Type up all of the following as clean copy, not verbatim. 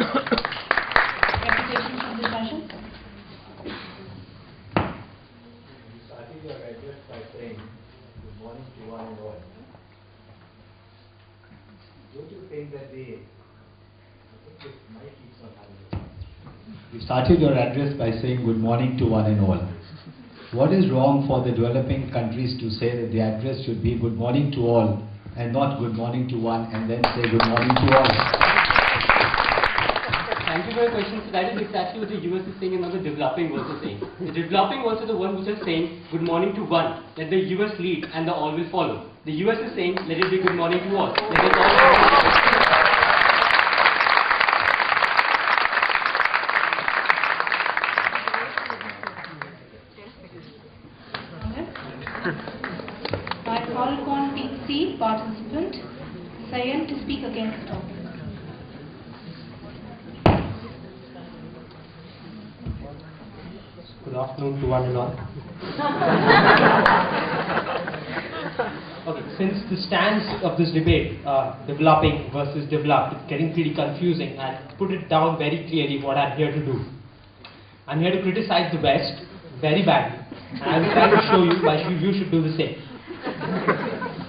Reputation from the session. You started your address by saying good morning to one and all. Don't you think that the this mic keeps on having it? You started your address by saying good morning to one and all. What is wrong for the developing countries to say that the address should be good morning to all and not good morning to one and then say good morning to all? Thank you for your question. So that is exactly what the US is saying and now the developing world is saying. The developing world is the one which is saying good morning to one, let the US lead and the all will follow. The US is saying let it be good morning to all, let us all follow. I call upon C participant Sayan to speak against the topic. Good afternoon to one and all. Okay, since the stance of this debate, developing versus developed, is getting pretty confusing, I'll put it down very clearly what I'm here to do. I'm here to criticize the West very badly, and I will try to show you why you should do the same.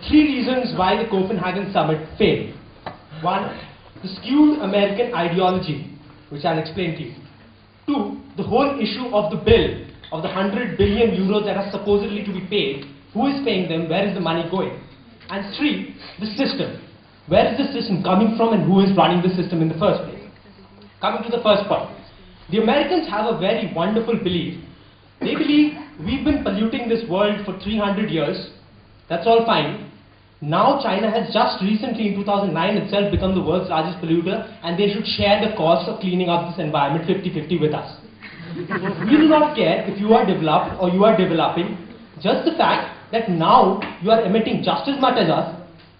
3 reasons why the Copenhagen summit failed. 1, the skewed American ideology, which I'll explain to you. 2, the whole issue of the bill, of the 100 billion euros that are supposedly to be paid. Who is paying them? Where is the money going? And 3, the system. Where is the system coming from and who is running the system in the first place? Coming to the first point. The Americans have a very wonderful belief. They believe we've been polluting this world for 300 years. That's all fine. Now China has just recently in 2009 itself become the world's largest polluter, and they should share the cost of cleaning up this environment 50-50 with us. We do not care if you are developed or you are developing. Just the fact that now you are emitting just as much as us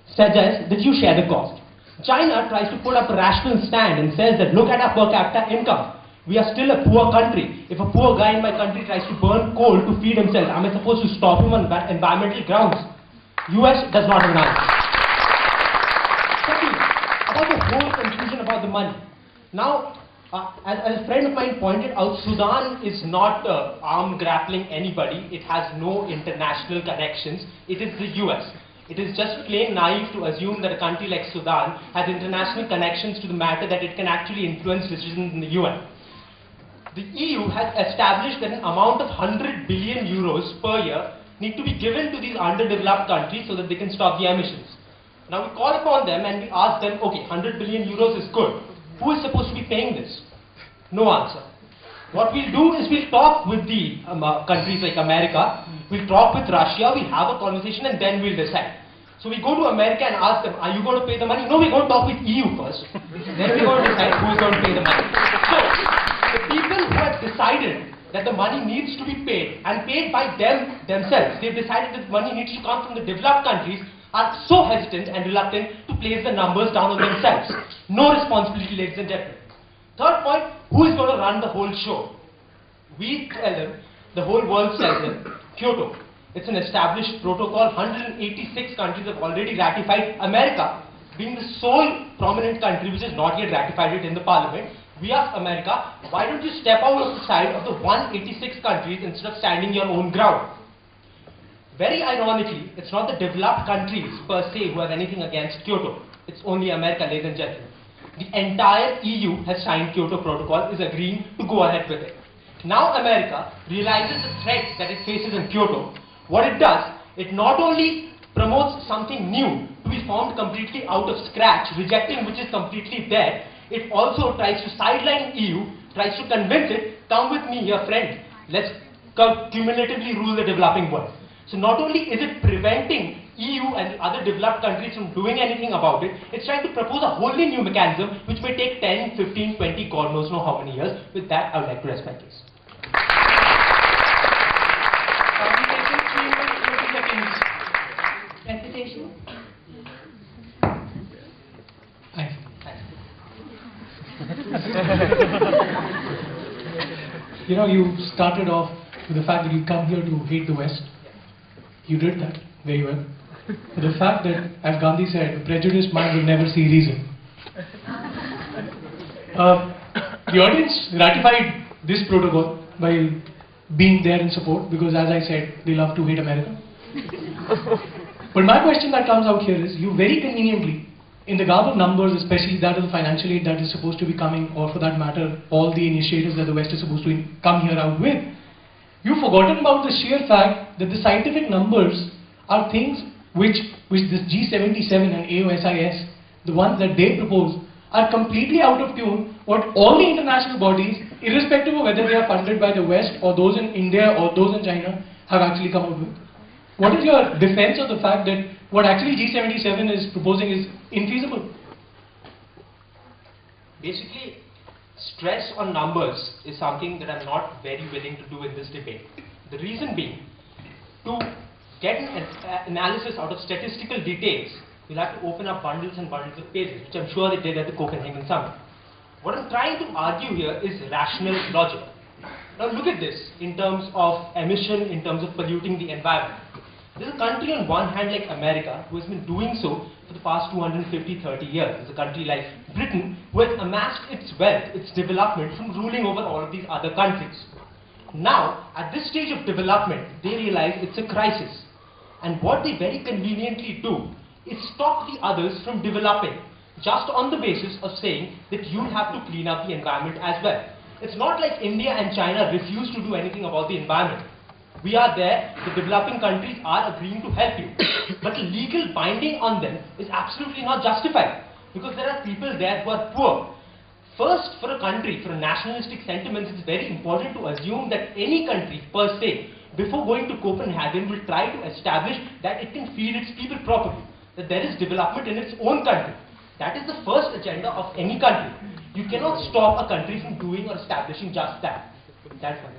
suggests that you share the cost. China tries to put up a rational stand and says that look at our per capita income. We are still a poor country. If a poor guy in my country tries to burn coal to feed himself, am I supposed to stop him on environmental grounds? US does not have an answer. Second, about the whole confusion about the money. Now, as a friend of mine pointed out, Sudan is not arm grappling anybody. It has no international connections. It is the US. It is just plain naive to assume that a country like Sudan has international connections to the matter that it can actually influence decisions in the UN. The EU has established that an amount of 100 billion euros per year need to be given to these underdeveloped countries so that they can stop the emissions. Now we call upon them and we ask them, okay, 100 billion euros is good. Who is supposed to be paying this? No answer. What we'll do is we'll talk with the countries like America, we'll talk with Russia, we'll have a conversation and then we'll decide. So we go to America and ask them, are you going to pay the money? No, we're going to talk with EU first. Then we're going to decide who is going to pay the money. So, the people who have decided that the money needs to be paid and paid by themselves, they've decided that the money needs to come from the developed countries, are so hesitant and reluctant to place the numbers down on themselves. No responsibility, ladies and gentlemen. Third point, who is going to run the whole show? We tell them, the whole world tells them, Kyoto. It's an established protocol. 186 countries have already ratified. America, being the sole prominent country which has not yet ratified it in the parliament, we ask America, why don't you step out of the side of the 186 countries instead of standing your own ground? Very ironically, it's not the developed countries per se who have anything against Kyoto. It's only America, ladies and gentlemen. The entire EU has signed Kyoto Protocol, is agreeing to go ahead with it. Now America realizes the threat that it faces in Kyoto. What it does, it not only promotes something new to be formed completely out of scratch, rejecting which is completely there, it also tries to sideline EU, tries to convince it, come with me here friend, let's cumulatively rule the developing world. So not only is it preventing EU and other developed countries from doing anything about it, it's trying to propose a wholly new mechanism which may take 10, 15, 20, God knows how many years. With that, I would like to rest my case. Reputation. Thanks. You know, you started off with the fact that you come here to hate the West. You did that very well. But the fact that, as Gandhi said, a prejudiced mind will never see reason. The audience ratified this protocol by being there in support because, as I said, they love to hate America. But my question that comes out here is, you very conveniently, in the garb of numbers, especially that of the financial aid that is supposed to be coming, or for that matter, all the initiatives that the West is supposed to come here out with, you've forgotten about the sheer fact that the scientific numbers are things which this G77 and AOSIS, the ones that they propose, are completely out of tune what all the international bodies, irrespective of whether they are funded by the West or those in India or those in China, have actually come out with. What is your defense of the fact that what actually G77 is proposing is infeasible? Basically, stress on numbers is something that I'm not very willing to do in this debate. The reason being, to get an analysis out of statistical details, we'll have to open up bundles and bundles of pages, which I'm sure they did at the Copenhagen Summit. What I'm trying to argue here is rational logic. Now look at this in terms of emission, in terms of polluting the environment. There's a country on one hand like America who has been doing so for the past 250-30 years. There's a country like Britain who has amassed its wealth, its development from ruling over all of these other countries. Now, at this stage of development, they realize it's a crisis. And what they very conveniently do is stop the others from developing just on the basis of saying that you have to clean up the environment as well. It's not like India and China refuse to do anything about the environment. We are there, the developing countries are agreeing to help you. But legal binding on them is absolutely not justified because there are people there who are poor. First, for a country, for a nationalistic sentiments, it's very important to assume that any country per se, before going to Copenhagen, will try to establish that it can feed its people properly, that there is development in its own country. That is the first agenda of any country. You cannot stop a country from doing or establishing just that. That's one.